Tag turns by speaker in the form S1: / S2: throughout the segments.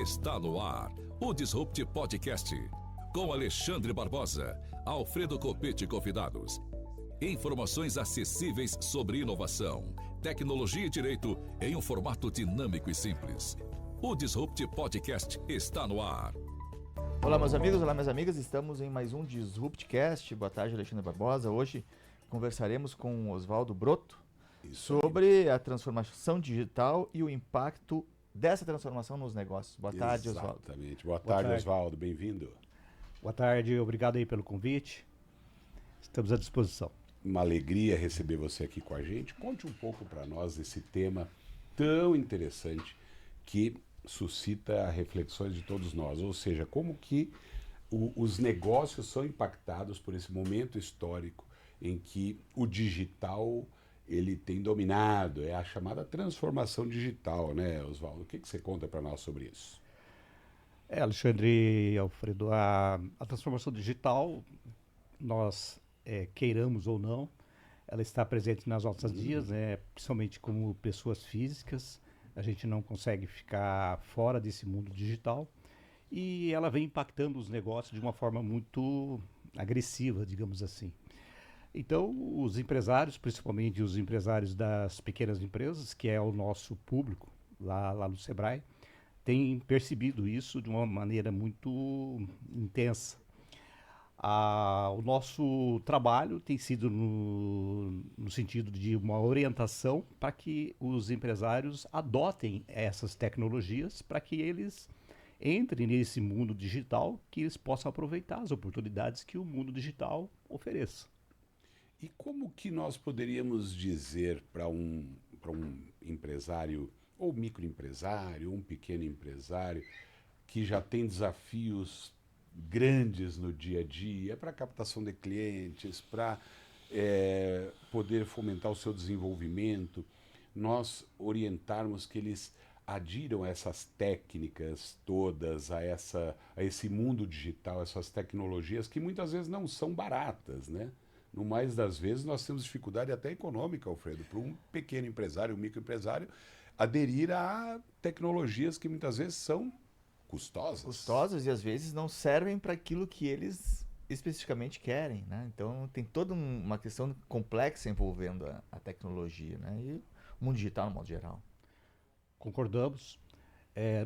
S1: Está no ar o Disrupt Podcast, com Alexandre Barbosa, Alfredo Copete e convidados. Informações acessíveis sobre inovação, tecnologia e direito em um formato dinâmico e simples. O Disrupt Podcast está no ar.
S2: Olá, meus amigos, olá, minhas amigas. Estamos em mais um Disruptcast. Boa tarde, Alexandre Barbosa. Hoje conversaremos com Oswaldo Broto sobre a transformação digital e o impacto dessa transformação nos negócios. Boa tarde, Oswaldo.
S3: Exatamente. Boa tarde, Oswaldo. Bem-vindo.
S4: Boa tarde, obrigado aí pelo convite. Estamos à disposição.
S3: Uma alegria receber você aqui com a gente. Conte um pouco para nós esse tema tão interessante que suscita reflexões de todos nós. Ou seja, como que os negócios são impactados por esse momento histórico em que o digital ele tem dominado, é a chamada transformação digital, né, Oswaldo? O que você conta para nós sobre isso?
S4: Alexandre e Alfredo, a transformação digital, nós queiramos ou não, ela está presente nas nossas vidas, principalmente como pessoas físicas. A gente não consegue ficar fora desse mundo digital e ela vem impactando os negócios de uma forma muito agressiva, digamos assim. Então, os empresários, principalmente os empresários das pequenas empresas, que é o nosso público lá no Sebrae, têm percebido isso de uma maneira muito intensa. O nosso trabalho tem sido no sentido de uma orientação para que os empresários adotem essas tecnologias para que eles entrem nesse mundo digital, que eles possam aproveitar as oportunidades que o mundo digital ofereça.
S3: E como que nós poderíamos dizer para um empresário, ou microempresário, ou um pequeno empresário, que já tem desafios grandes no dia a dia, para captação de clientes, para poder fomentar o seu desenvolvimento, nós orientarmos que eles adiram a essas técnicas todas, a esse mundo digital, essas tecnologias que muitas vezes não são baratas, né? No mais das vezes nós temos dificuldade até econômica, Alfredo, para um pequeno empresário, um microempresário, aderir a tecnologias que muitas vezes são custosas.
S2: Custosas e às vezes não servem para aquilo que eles especificamente querem, né? Então tem toda uma questão complexa envolvendo a tecnologia, né? E o mundo digital no modo geral.
S4: Concordamos.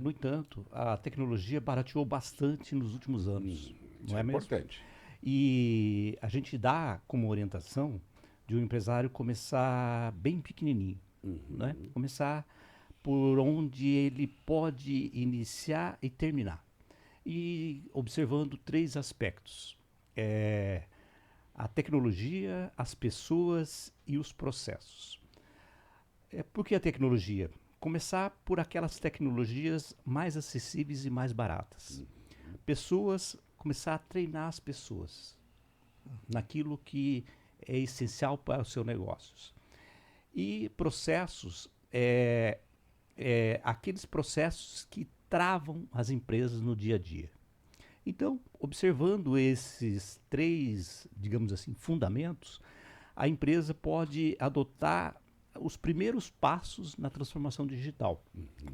S4: No entanto, a tecnologia barateou bastante nos últimos anos.
S3: Isso é importante.
S4: Mesmo? E a gente dá como orientação de um empresário começar bem pequenininho, né? Começar por onde ele pode iniciar e terminar. E observando 3 aspectos. A tecnologia, as pessoas e os processos. Por que a tecnologia? Começar por aquelas tecnologias mais acessíveis e mais baratas. Pessoas, começar a treinar as pessoas naquilo que é essencial para os seus negócios. E processos, aqueles processos que travam as empresas no dia a dia. Então, observando esses 3, digamos assim, fundamentos, a empresa pode adotar os primeiros passos na transformação digital.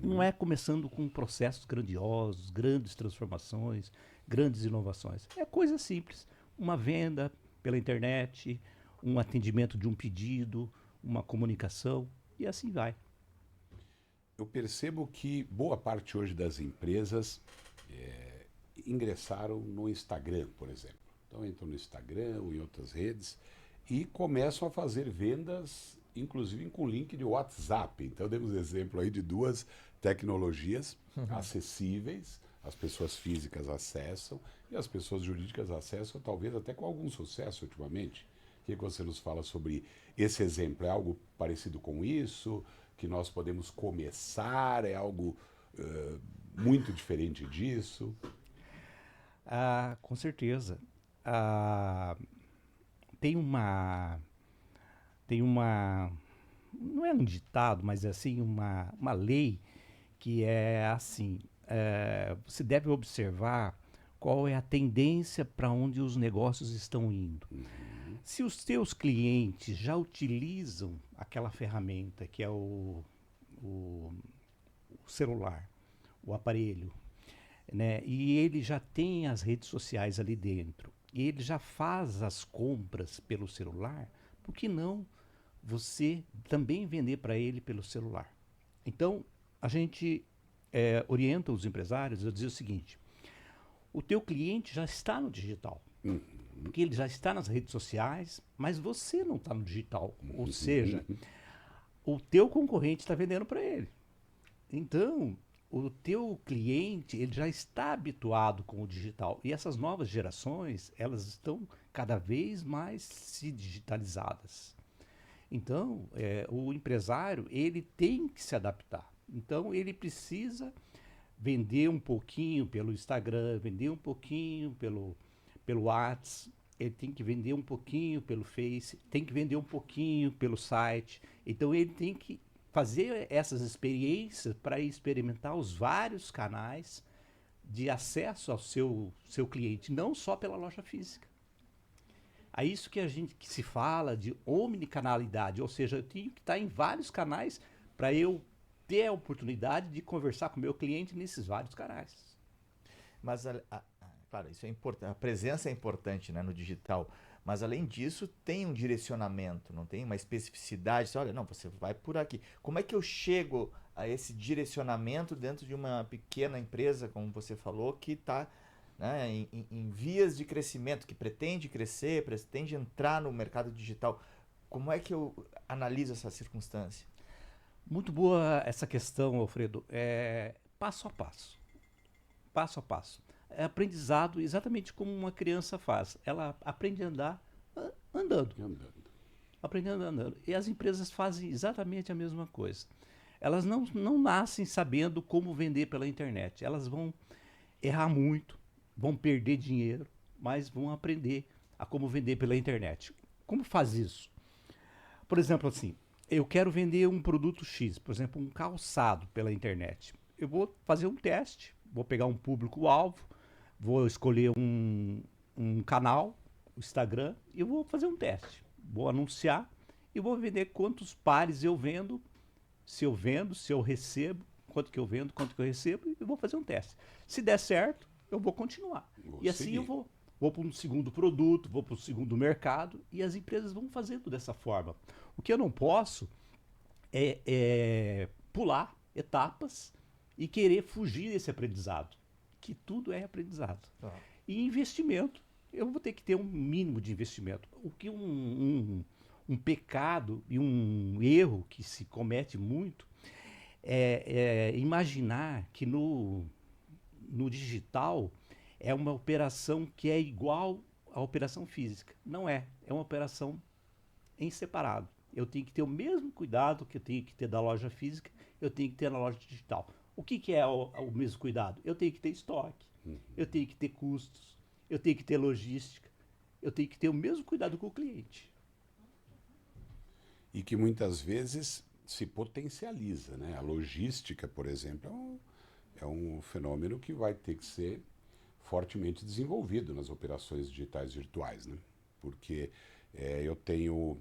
S4: Não é começando com processos grandiosos, grandes transformações, grandes inovações. É coisa simples. Uma venda pela internet, um atendimento de um pedido, uma comunicação e assim vai.
S3: Eu percebo que boa parte hoje das empresas ingressaram no Instagram, por exemplo. Então entram no Instagram ou em outras redes e começam a fazer vendas, inclusive com link de WhatsApp. Então demos exemplo aí de 2 tecnologias acessíveis, as pessoas físicas acessam e as pessoas jurídicas acessam, talvez até com algum sucesso ultimamente. O que você nos fala sobre esse exemplo? É algo parecido com isso? Que nós podemos começar? É algo muito diferente disso?
S4: Com certeza. Tem uma, não é um ditado, mas assim, uma lei que é assim, você deve observar qual é a tendência para onde os negócios estão indo. Se os teus clientes já utilizam aquela ferramenta que é o celular, o aparelho, né? E ele já tem as redes sociais ali dentro. E ele já faz as compras pelo celular. Por que não você também vender para ele pelo celular? Então, a gente orienta os empresários a dizer o seguinte: o teu cliente já está no digital, porque ele já está nas redes sociais, mas você não está no digital. Ou seja, o teu concorrente está vendendo para ele. Então, o teu cliente ele já está habituado com o digital. E essas novas gerações, elas estão cada vez mais se digitalizadas. Então, o empresário ele tem que se adaptar. Então, ele precisa vender um pouquinho pelo Instagram, vender um pouquinho pelo WhatsApp, ele tem que vender um pouquinho pelo Face, tem que vender um pouquinho pelo site. Então, ele tem que fazer essas experiências para experimentar os vários canais de acesso ao seu cliente, não só pela loja física. É isso que se fala de omnicanalidade, ou seja, eu tenho que estar em vários canais para eu ter a oportunidade de conversar com o meu cliente nesses vários canais.
S2: Mas, claro, isso é importante. A presença é importante, né, no digital. Mas, além disso, tem um direcionamento, não tem uma especificidade. Olha, não, você vai por aqui. Como é que eu chego a esse direcionamento dentro de uma pequena empresa, como você falou, que está, né, em vias de crescimento, que pretende crescer, pretende entrar no mercado digital? Como é que eu analiso essa circunstância?
S4: Muito boa essa questão, Alfredo. Passo a passo. Passo a passo. É aprendizado exatamente como uma criança faz. Ela aprende a andar andando. Aprendendo andando. E as empresas fazem exatamente a mesma coisa. Elas não nascem sabendo como vender pela internet. Elas vão errar muito, vão perder dinheiro, mas vão aprender a como vender pela internet. Como faz isso? Por exemplo, assim, eu quero vender um produto X, por exemplo, um calçado pela internet. Eu vou fazer um teste, vou pegar um público-alvo, vou escolher um canal, o Instagram, e eu vou fazer um teste. Vou anunciar e vou vender quantos pares eu vendo, se eu recebo, quanto que eu vendo, quanto que eu recebo, e vou fazer um teste. Se der certo, eu vou continuar. E assim eu vou para um segundo produto, vou para o segundo mercado, e as empresas vão fazendo dessa forma. O que eu não posso é pular etapas e querer fugir desse aprendizado, que tudo é aprendizado. E investimento, eu vou ter que ter um mínimo de investimento. O que um pecado e um erro que se comete muito é imaginar que no digital é uma operação que é igual à operação física. Não é. É uma operação em separado. Eu tenho que ter o mesmo cuidado que eu tenho que ter da loja física, eu tenho que ter na loja digital. O que é o mesmo cuidado? Eu tenho que ter estoque, eu tenho que ter custos, eu tenho que ter logística, eu tenho que ter o mesmo cuidado com o cliente.
S3: E que muitas vezes se potencializa, né? A logística, por exemplo, é um fenômeno que vai ter que ser fortemente desenvolvido nas operações digitais virtuais, né? Porque eu tenho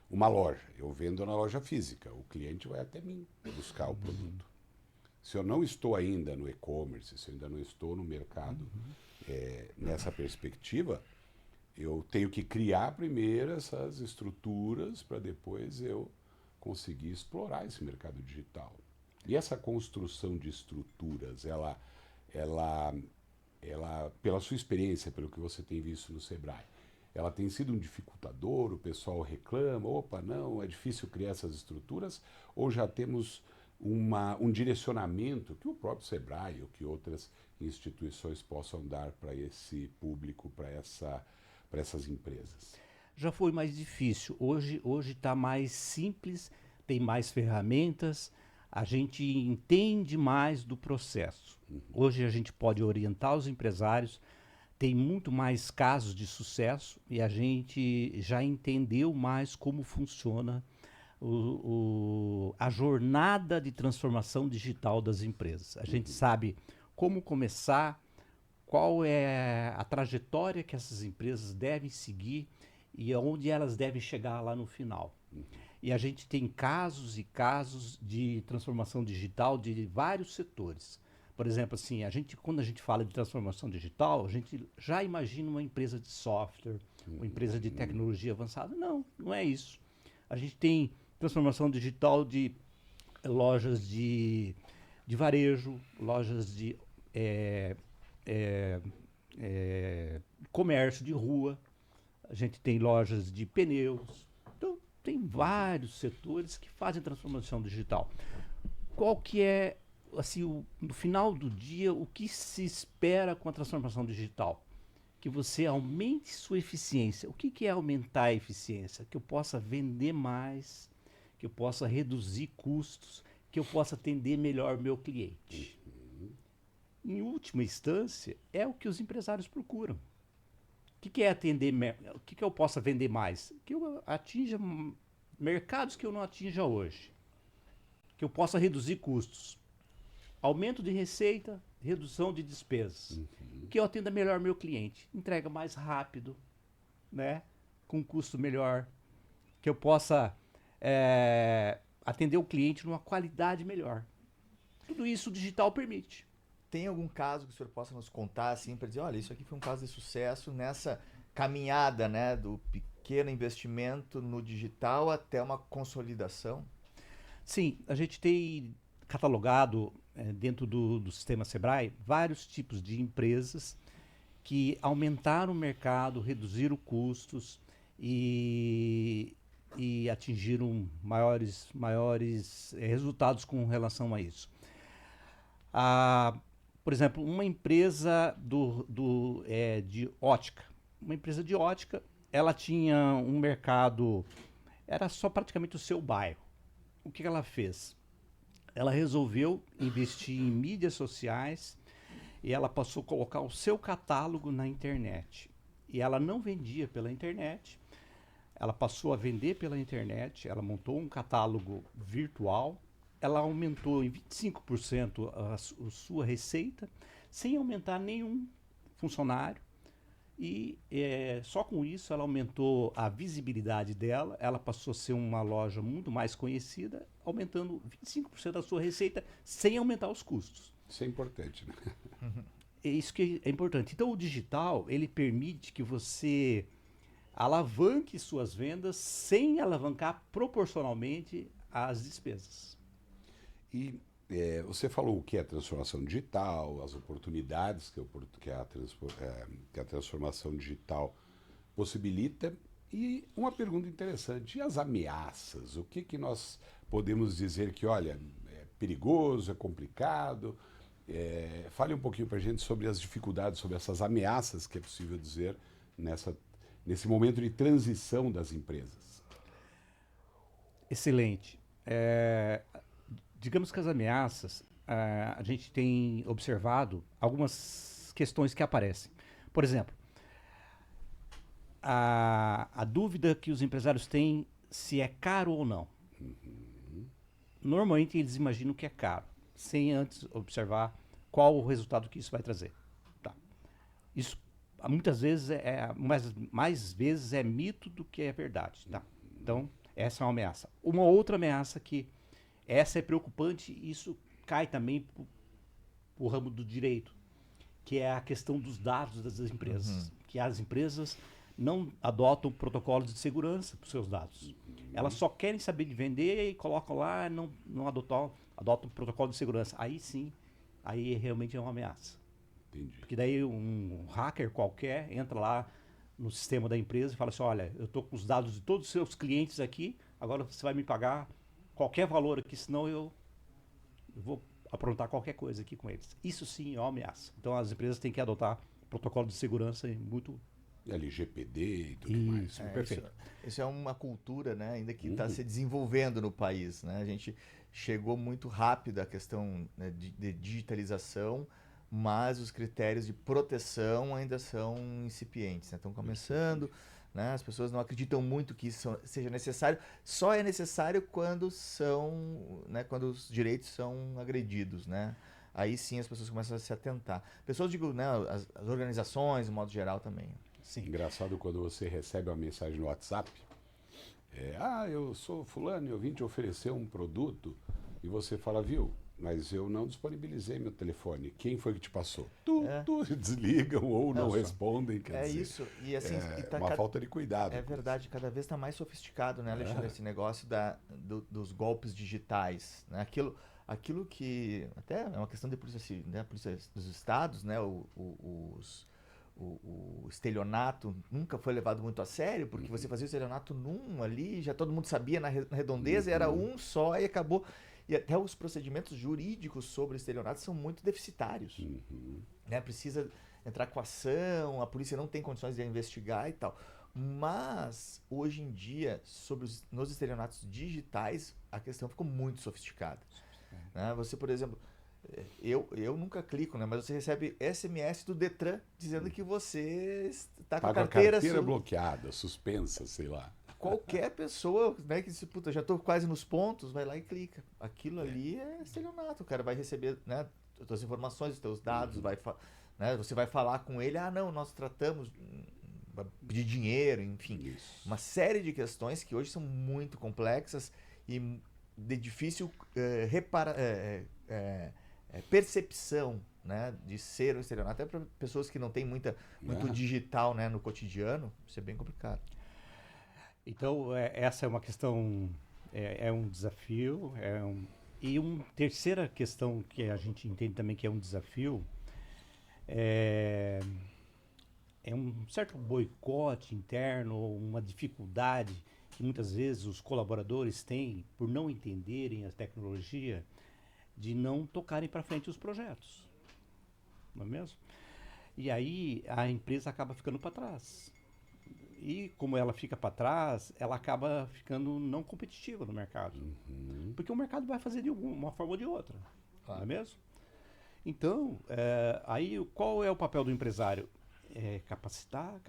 S3: uma loja, eu vendo na loja física, o cliente vai até mim buscar o produto. Se eu não estou ainda no e-commerce, se eu ainda não estou no mercado nessa perspectiva, eu tenho que criar primeiro essas estruturas para depois eu conseguir explorar esse mercado digital. E essa construção de estruturas, ela pela sua experiência, pelo que você tem visto no Sebrae, ela tem sido um dificultador, o pessoal reclama, opa, não, é difícil criar essas estruturas, ou já temos um direcionamento que o próprio Sebrae ou que outras instituições possam dar para esse público, para essas empresas?
S4: Já foi mais difícil. Hoje está mais simples, tem mais ferramentas, a gente entende mais do processo. Hoje a gente pode orientar os empresários, tem muito mais casos de sucesso e a gente já entendeu mais como funciona a jornada de transformação digital das empresas. A gente sabe como começar, qual é a trajetória que essas empresas devem seguir e aonde elas devem chegar lá no final. E a gente tem casos e casos de transformação digital de vários setores. Por exemplo, assim, quando a gente fala de transformação digital, a gente já imagina uma empresa de software, uma empresa de tecnologia avançada. Não, não é isso. A gente tem transformação digital de lojas de varejo, lojas de comércio de rua, a gente tem lojas de pneus. Então, tem vários setores que fazem transformação digital. Qual que é, assim, no final do dia, o que se espera com a transformação digital? Que você aumente sua eficiência. O que é aumentar a eficiência? Que eu possa vender mais, que eu possa reduzir custos, que eu possa atender melhor o meu cliente. Em última instância, é o que os empresários procuram. O que é atender? O que eu possa vender mais? Que eu atinja mercados que eu não atinja hoje. Que eu possa reduzir custos. Aumento de receita, redução de despesas. Que eu atenda melhor meu cliente. Entrega mais rápido, né? Com custo melhor. Que eu possa atender o cliente numa qualidade melhor. Tudo isso o digital permite.
S2: Tem algum caso que o senhor possa nos contar, assim, para dizer, olha, isso aqui foi um caso de sucesso nessa caminhada, né, do pequeno investimento no digital até uma consolidação?
S4: Sim, a gente tem catalogado dentro do sistema Sebrae vários tipos de empresas que aumentaram o mercado, reduziram custos e atingiram maiores resultados com relação a isso. Por exemplo, uma empresa de ótica. Uma empresa de ótica, ela tinha um mercado, era só praticamente o seu bairro. O que ela fez? Ela resolveu investir em mídias sociais e ela passou a colocar o seu catálogo na internet. E ela não vendia pela internet, ela passou a vender pela internet, ela montou um catálogo virtual, ela aumentou em 25% a sua receita, sem aumentar nenhum funcionário. E só com isso ela aumentou a visibilidade dela, ela passou a ser uma loja muito mais conhecida, aumentando 25% da sua receita, sem aumentar os custos.
S3: Isso é importante, né?
S4: É isso que é importante. Então o digital, ele permite que você alavanque suas vendas sem alavancar proporcionalmente as despesas.
S3: E você falou o que é transformação digital, as oportunidades que a transformação digital possibilita. E uma pergunta interessante, e as ameaças? O que nós podemos dizer que, olha, é perigoso, é complicado? Fale um pouquinho para a gente sobre as dificuldades, sobre essas ameaças que é possível dizer nesse momento de transição das empresas.
S4: Excelente. Digamos que as ameaças, a gente tem observado algumas questões que aparecem. Por exemplo, a dúvida que os empresários têm se é caro ou não. Normalmente eles imaginam que é caro, sem antes observar qual o resultado que isso vai trazer. Tá. Isso muitas vezes mais vezes é mito do que é verdade. Tá? Então, essa é uma ameaça. Uma outra ameaça que essa é preocupante, e isso cai também para o ramo do direito, que é a questão dos dados das empresas. Que as empresas não adotam protocolos de segurança para os seus dados. Elas só querem saber de vender e colocam lá, não adotam protocolo de segurança. Aí sim, aí realmente é uma ameaça.
S3: Entendi.
S4: Porque daí um hacker qualquer entra lá no sistema da empresa e fala assim, olha, eu estou com os dados de todos os seus clientes aqui, agora você vai me pagar qualquer valor aqui, senão eu vou aprontar qualquer coisa aqui com eles. Isso sim é uma ameaça. Então as empresas têm que adotar protocolo de segurança muito...
S3: LGPD e tudo mais.
S4: Perfeito.
S2: Isso é uma cultura, né, ainda que está se desenvolvendo no país. Né? A gente chegou muito rápido à questão, né, de digitalização, mas os critérios de proteção ainda são incipientes. Estão começando... Né? As pessoas não acreditam muito que isso seja necessário. Só é necessário quando quando os direitos são agredidos, né? Aí sim as pessoas começam a se atentar. Pessoas, digo, né, as organizações, de modo geral, também.
S3: Sim. Engraçado quando você recebe uma mensagem no WhatsApp. Eu sou fulano, eu vim te oferecer um produto. E você fala, viu, mas eu não disponibilizei meu telefone. Quem foi que te passou? Tu desligam ou não
S2: só-
S3: respondem. Quer
S2: É
S3: dizer,
S2: isso. E assim,
S3: é
S2: e tá
S3: uma falta de cuidado.
S2: é verdade, cada vez está mais sofisticado, né, Alexandre, esse negócio dos golpes digitais, né? Aquilo que até é uma questão de polícia, né, polícia dos estados, né, o estelionato nunca foi levado muito a sério, porque você fazia o estelionato num ali, já todo mundo sabia na redondeza, era um só e acabou. E até os procedimentos jurídicos sobre estelionato são muito deficitários. Né? Precisa entrar com ação, a polícia não tem condições de investigar e tal. Mas, hoje em dia, nos estelionatos digitais, a questão ficou muito sofisticada. Né? Você, por exemplo, eu nunca clico, né? Mas você recebe SMS do Detran dizendo que você está com
S3: Tá
S2: a
S3: com a
S2: carteira
S3: carteira bloqueada, suspensa, sei lá.
S2: Qualquer pessoa, né, que se puta, já estou quase nos pontos, vai lá e clica. Aquilo ali é estelionato. O cara vai receber, né, as tuas informações, os teus dados, né, você vai falar com ele, não, nós tratamos de dinheiro, enfim.
S3: Isso.
S2: Uma série de questões que hoje são muito complexas e de difícil percepção, né, de ser um estelionato. Até para pessoas que não têm muito digital, né, no cotidiano, isso é bem complicado.
S4: Então, essa é uma questão, é um desafio. E uma terceira questão que a gente entende também que é um desafio é um certo boicote interno, uma dificuldade que muitas vezes os colaboradores têm por não entenderem a tecnologia, de não tocarem para frente os projetos. Não é mesmo? E aí a empresa acaba ficando para trás. E como ela fica para trás, ela acaba ficando não competitiva no mercado. Porque o mercado vai fazer de uma forma ou de outra. Não é mesmo? Então, aí qual é o papel do empresário? Capacitar,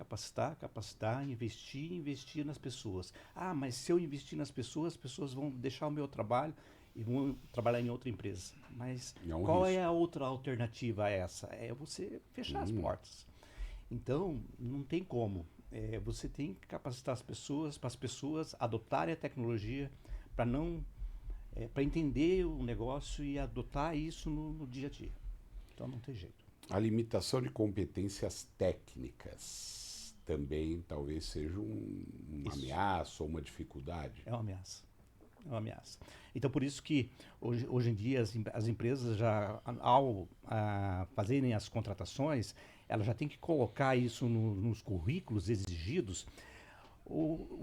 S4: investir nas pessoas. Mas se eu investir nas pessoas, as pessoas vão deixar o meu trabalho e vão trabalhar em outra empresa. Mas qual é a outra alternativa a essa? É você fechar as portas. Então, não tem como. Você tem que capacitar as pessoas, para as pessoas adotarem a tecnologia, para entender o negócio e adotar isso no dia a dia. Então, não tem jeito.
S3: A limitação de competências técnicas também talvez seja uma ameaça ou uma dificuldade.
S4: É uma ameaça. É uma ameaça. Então, por isso que hoje em dia as empresas já, ao fazerem as contratações, elas já têm que colocar isso nos currículos exigidos.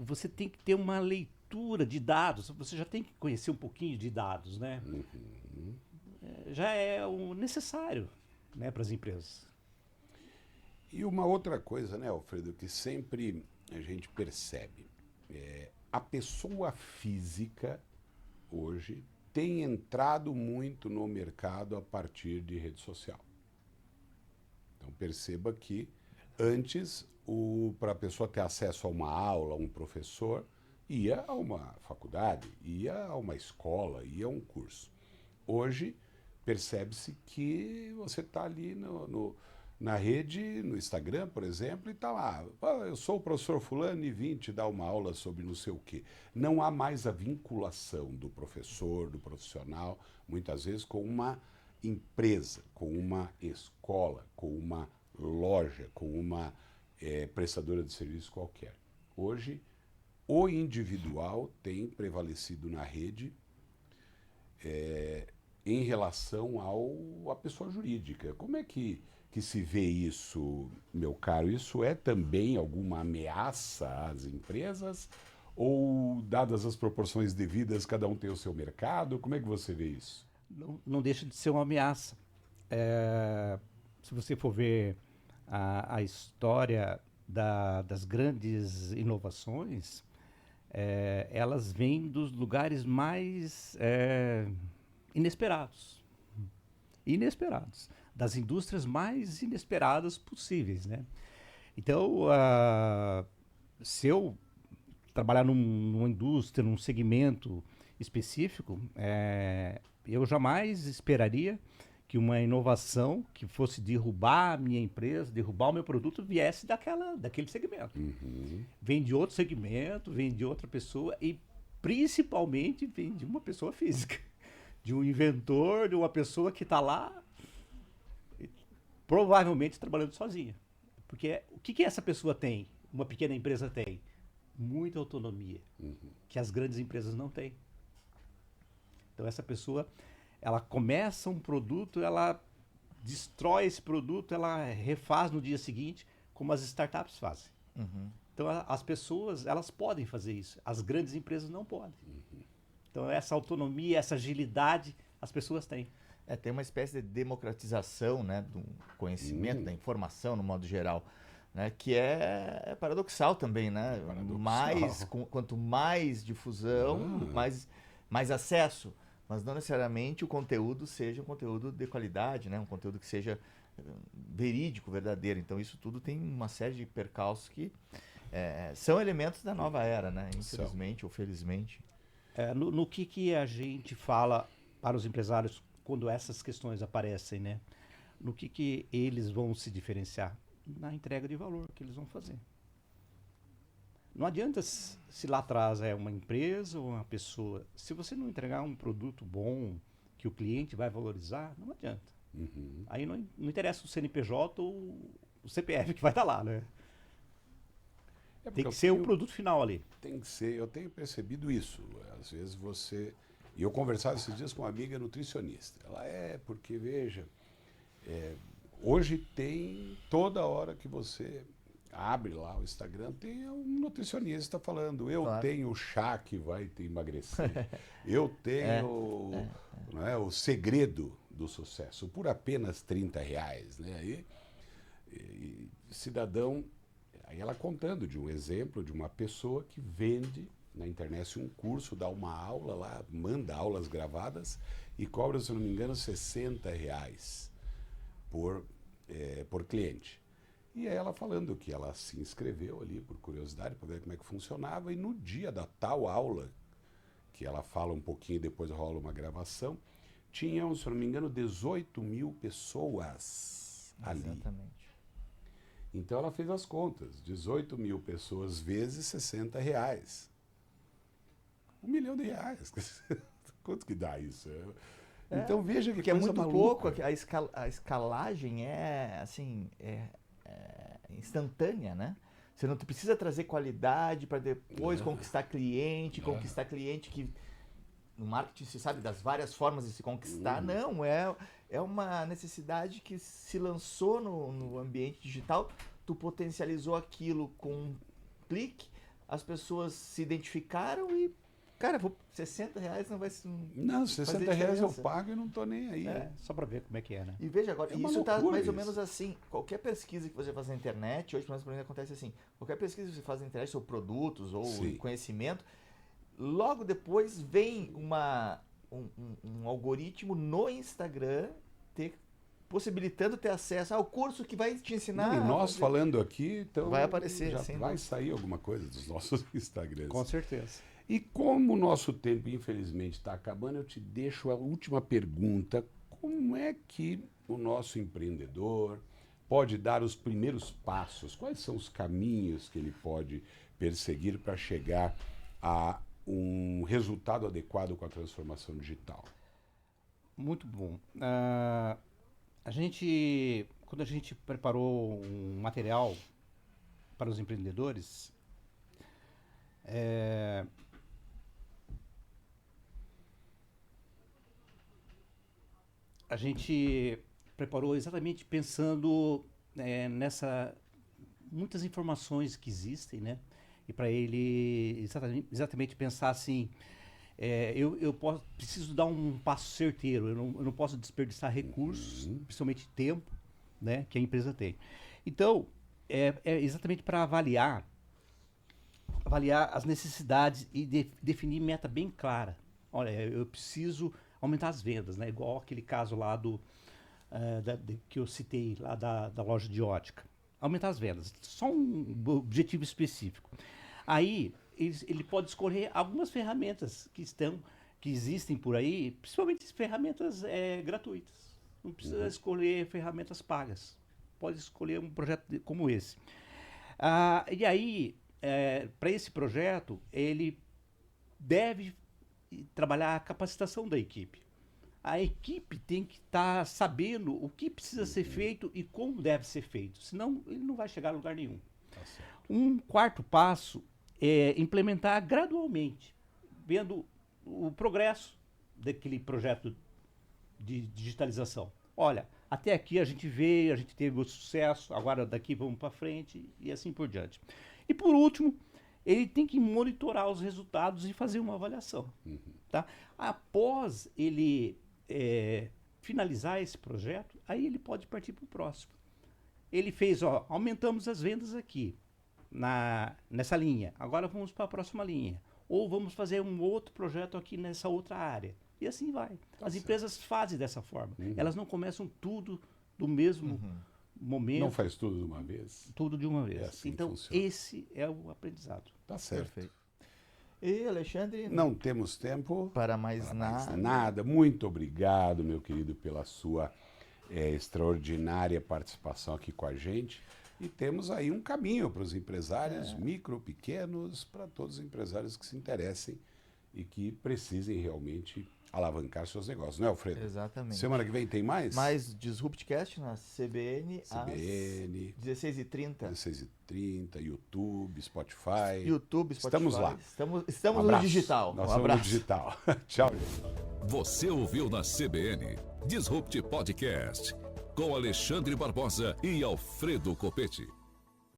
S4: Você tem que ter uma leitura de dados, você já tem que conhecer um pouquinho de dados, né? Já é o necessário, né, para as empresas.
S3: E uma outra coisa, né, Alfredo, que sempre a gente percebe, a pessoa física hoje tem entrado muito no mercado a partir de rede social. Então perceba que antes, para a pessoa ter acesso a uma aula, um professor, ia a uma faculdade, ia a uma escola, ia a um curso. Hoje percebe-se que você está ali na rede, no Instagram, por exemplo, e está lá. Eu sou o professor fulano e vim te dar uma aula sobre não sei o quê. Não há mais a vinculação do professor, do profissional, muitas vezes com uma empresa, com uma escola, com uma loja, com uma prestadora de serviço qualquer. Hoje, o individual tem prevalecido na rede em relação à pessoa jurídica. Como é que se vê isso, meu caro? Isso é também alguma ameaça às empresas? Ou, dadas as proporções devidas, cada um tem o seu mercado? Como é que você vê isso?
S4: Não deixa de ser uma ameaça. Se você for ver a história das grandes inovações, elas vêm dos lugares mais inesperados, das indústrias mais inesperadas possíveis, né? Então, se eu trabalhar numa indústria, num segmento específico, eu jamais esperaria que uma inovação que fosse derrubar a minha empresa, derrubar o meu produto, viesse daquele segmento. Vem de outro segmento, vem de outra pessoa e principalmente vem de uma pessoa física. de um inventor, de uma pessoa que está lá, provavelmente trabalhando sozinha. Porque o que essa pessoa tem, uma pequena empresa tem? Muita autonomia, que as grandes empresas não têm. Então essa pessoa, ela começa um produto, ela destrói esse produto, ela refaz no dia seguinte, como as startups fazem. Então as pessoas, elas podem fazer isso, as grandes empresas não podem. Então essa autonomia, essa agilidade, as pessoas têm.
S2: Tem uma espécie de democratização, né, do conhecimento, da informação, no modo geral, né, que é paradoxal também, né? Quanto mais difusão, mais acesso, mas não necessariamente o conteúdo seja um conteúdo de qualidade, né? Um conteúdo que seja verídico, verdadeiro. Então isso tudo tem uma série de percalços que são elementos da nova era, né? Infelizmente ou felizmente.
S4: No que a gente fala para os empresários quando essas questões aparecem, né? No que eles vão se diferenciar? Na entrega de valor que eles vão fazer. Não adianta se lá atrás é uma empresa ou uma pessoa. Se você não entregar um produto bom que o cliente vai valorizar, não adianta. Aí não interessa o CNPJ ou o CPF que vai estar lá, né? Tem que ser o produto final ali.
S3: Tem que ser. Eu tenho percebido isso. Às vezes você... E eu conversava esses dias com uma amiga nutricionista. Ela porque, veja, hoje tem, toda hora que você abre lá o Instagram, tem um nutricionista falando, tenho o chá que vai te emagrecer, eu tenho o segredo do sucesso, por apenas R$30, né? E cidadão, aí ela contando de um exemplo de uma pessoa que vende na internet um curso, dá uma aula lá, manda aulas gravadas e cobra, se não me engano, R$60 por cliente. E aí ela falando que ela se inscreveu ali por curiosidade, para ver como é que funcionava, e no dia da tal aula, que ela fala um pouquinho e depois rola uma gravação, tinham, se não me engano, 18 mil pessoas ali.
S2: Exatamente.
S3: Então ela fez as contas, 18 mil pessoas vezes R$60. R$1 milhão. Quanto que dá isso? Então veja que
S2: porque
S3: coisa
S2: é muito
S3: maluca.
S2: pouco, a escalagem é assim, instantânea, né? Você não precisa trazer qualidade para depois conquistar cliente que no marketing se sabe das várias formas de se conquistar. Não, é uma necessidade que se lançou no ambiente digital, tu potencializou aquilo com um clique, as pessoas se identificaram e, cara, R$60 não vai ser.
S3: Não, R$60 eu pago e não tô nem aí.
S4: Só para ver como é que é, né?
S2: E veja agora,
S3: É uma
S2: isso está
S3: loucura
S2: mais ou
S3: isso.
S2: menos assim. Qualquer pesquisa que você faz na internet, hoje pelo menos acontece assim, qualquer pesquisa que você faz na internet sobre produtos ou
S3: Sim.
S2: conhecimento, logo depois vem um algoritmo no Instagram possibilitando ter acesso ao curso que vai te ensinar.
S3: E nós falando aqui, então
S2: Vai aparecer,
S3: já
S2: sem
S3: vai
S2: dúvida.
S3: sair alguma coisa dos nossos Instagrams.
S4: Com certeza.
S3: E como o nosso tempo, infelizmente, está acabando, eu te deixo a última pergunta. Como é que o nosso empreendedor pode dar os primeiros passos? Quais são os caminhos que ele pode perseguir para chegar a um resultado adequado com a transformação digital?
S4: Muito bom. Quando a gente preparou um material para os empreendedores, a gente preparou exatamente pensando muitas informações que existem, né? E para ele exatamente pensar assim, preciso dar um passo certeiro, eu não posso desperdiçar recursos, principalmente tempo, né, que a empresa tem. Então, é exatamente para avaliar as necessidades e definir meta bem clara. Olha, eu preciso aumentar as vendas, né? Igual aquele caso lá que eu citei lá da loja de ótica. Aumentar as vendas, só um objetivo específico. Aí ele pode escolher algumas ferramentas que existem por aí, principalmente ferramentas gratuitas. Não precisa escolher ferramentas pagas. Pode escolher um projeto como esse. E aí, para esse projeto, ele deve trabalhar a capacitação da equipe. a equipe tem que estar sabendo o que precisa ser feito e como deve ser feito, senão ele não vai chegar a lugar nenhum.
S3: Tá certo.
S4: Um quarto passo é implementar gradualmente, vendo o progresso daquele projeto de digitalização. Olha, até aqui a gente veio, a gente teve o sucesso, agora daqui vamos para frente e assim por diante. E por último, ele tem que monitorar os resultados e fazer uma avaliação. Tá? Após ele finalizar esse projeto, aí ele pode partir para o próximo. Ele fez, aumentamos as vendas aqui, nessa linha, agora vamos para a próxima linha. Ou vamos fazer um outro projeto aqui nessa outra área. E assim vai. As empresas fazem dessa forma. Elas não começam tudo do mesmo momento.
S3: Não faz tudo de uma vez?
S4: Tudo de uma vez.
S3: É assim que
S4: então,
S3: funciona.
S4: esse é o aprendizado.
S3: Tá certo.
S2: Perfeito. E, Alexandre,
S3: Não temos tempo
S2: para mais nada.
S3: nada. Muito obrigado, meu querido, pela sua extraordinária participação aqui com a gente. E temos aí um caminho para os empresários micro, pequenos, para todos os empresários que se interessem e que precisem realmente alavancar seus negócios, não é, Alfredo?
S2: Exatamente.
S3: Semana que vem tem mais?
S2: Mais Disruptcast na CBN,
S3: CBN,
S2: às 16h30.
S3: 16h30, YouTube, Spotify.
S2: YouTube, Spotify.
S3: Estamos lá.
S2: Estamos
S3: Um
S2: no
S3: abraço.
S2: digital.
S3: Nós
S2: Um
S3: estamos no
S2: abraço.
S3: digital. Tchau, gente.
S1: Você ouviu na CBN Disrupt Podcast com Alexandre Barbosa e Alfredo Copete.